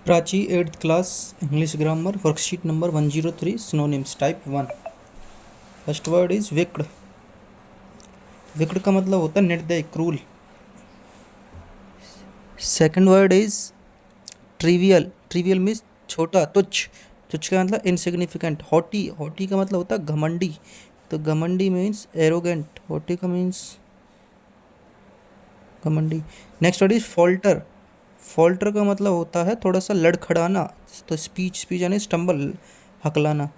Prachi 8th class English grammar worksheet number 103 synonyms type 1। First word is wicked. Wicked का मतलब होता है निर्दयी, cruel. Second word is trivial. Trivial means छोटा, तुच्छ। तुच्छ का मतलब इनसिग्निफिकेंट। हॉटी। हॉटी का मतलब होता है घमंडी, तो घमंडी मीन्स एरोगेंट। हॉटी का मीन्स घमंडी। Next word is falter. Falter का मतलब होता है थोड़ा सा लड़खड़ाना, तो स्पीच स्पीच यानी स्टम्बल, हकलाना।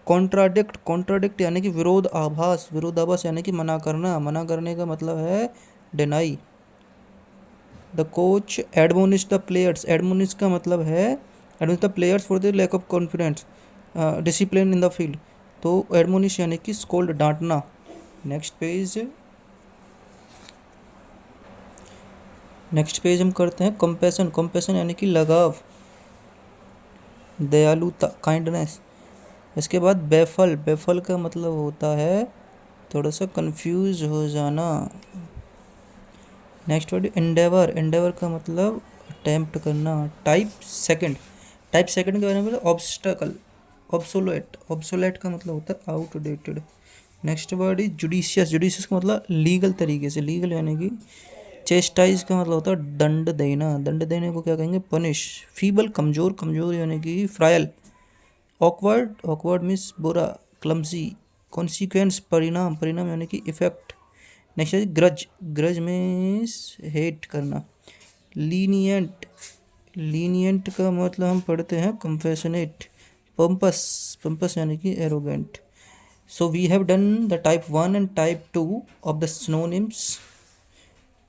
कॉन्ट्राडिक्ट। कॉन्ट्राडिक्ट यानी कि विरोध आभास। विरोधाभास यानी कि मना करना। मना करने का मतलब है deny. The coach admonish the players. Admonish का मतलब है admonish the players for the lack of confidence, discipline in the field. तो एडमोनिश यानी कि स्कोल्ड, डांटना। नेक्स्ट पेज हम करते हैं कंपैशन। कंपैशन यानी कि लगाव, दयालुता, काइंडनेस। इसके बाद बेफल। बेफल का मतलब होता है थोड़ा सा कंफ्यूज हो जाना। Next word Endeavour. एंडेवर का मतलब अटेम्प्ट करना। Type second. टाइप सेकंड के बारे में ऑब्स्टकल, ऑब्सोलेट। ऑब्सोलेट का मतलब होता है outdated. Next word is judicious. Judicious का मतलब लीगल तरीके से, लीगल यानी कि चेस्टाइज का मतलब होता है दंड देना। दंड देने को क्या कहेंगे? पनिश। फीबल, कमजोर। कमजोर यानी कि फ्रायल। ऑकवर्ड। ऑकवर्ड मीन्स बुरा, क्लमसी। कॉन्सिक्वेंस, परिणाम। परिणाम यानी कि इफेक्ट। नेक्स्ट है ग्रज। ग्रज मीन्स हेट करना। लीनियंट। लीनियंट का मतलब हम पढ़ते हैं कंपैशनेट। पंपस। पंपस यानी कि arrogant. So we have done the type 1 and type 2 of the synonyms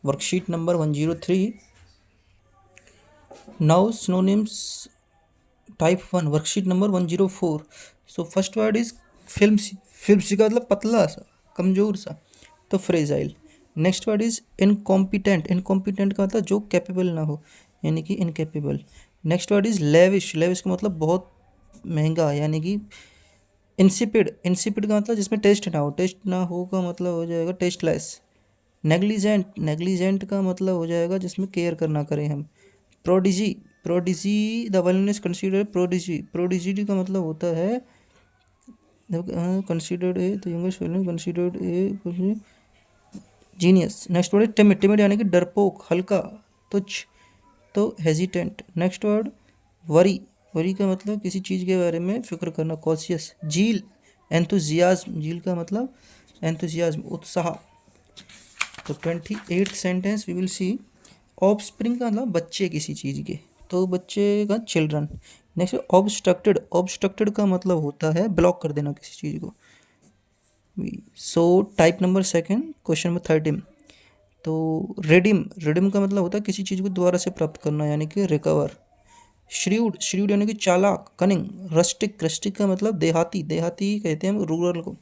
worksheet number 103. Now synonyms type 1 worksheet number 104. So first word is filmsy. filmsy का मतलब पतला सा, कमजोर सा, तो fragile. Next word is incompetent. Incompetent का मतलब जो कैपेबल ना हो, यानी कि incapable. Next word is lavish. Lavish का मतलब बहुत महंगा, यानी कि इंसिपिड। इंसिपिड का मतलब जिसमें टेस्ट ना हो। टेस्ट ना हो का मतलब हो जाएगा टेस्टलेस। नेग्लिजेंट। नेग्लिजेंट का मतलब हो जाएगा जिसमें केयर करना करें हम। Prodigy. Prodigy the one is considered prodigy. Prodigy का मतलब होता है considered A the youngest considered A genius. Next word timid. Timid यानी कि डरपोक, हल्का, तुच्छ, तो hesitant. Next word worry. Worry का मतलब किसी चीज़ के बारे में फिक्र करना, कॉशियस। झील, एंथुजियाज्म। झील का मतलब एंथुजियाज्म, उत्साह। तो 28 sentence we will see. Offspring का मतलब बच्चे किसी चीज़ के, तो बच्चे का चिल्ड्रन। Next obstructed. ऑब्स्ट्रक्टेड का मतलब होता है ब्लॉक कर देना किसी चीज़ को। So type number second question number 13। तो रिडीम। रिडीम का मतलब होता है किसी चीज़ को दोबारा से प्राप्त करना, यानी कि रिकवर। श्रीउड। श्रीउड यानी कि चालाक, कनिंग। रस्टिक। रस्टिक का मतलब देहाती। देहाती कहते हैं हम रूरल को।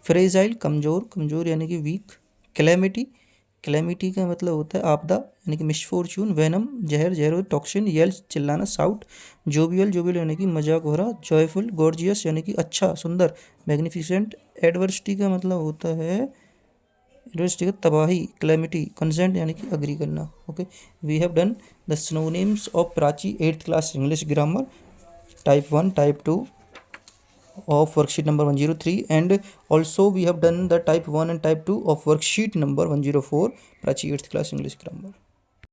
फ्रेजाइल, कमज़ोर। कमज़ोर यानी कि वीक। क्लैमिटी। क्लैमिटी का मतलब होता है आपदा, यानी कि मिसफॉर्चून। वेनम, जहर। जहर टॉक्सिन। येल, चिल्लाना, साउट। जोवियल। जोवियल यानी कि मजाक भरा। जॉयफुल। गॉर्जियस यानी कि अच्छा, सुंदर। मैग्निफिसेंट। एडवर्सिटी का मतलब होता है एडवर्सिटी का तबाही, क्लैमिटी। कंसेंट यानी कि अग्री करना। Okay, we have done the synonyms of Prachi 8th class English grammar type 1 type 2 of worksheet number 103, and also we have done the type 1 and type 2 of worksheet number 104 Prachi 8th class English grammar.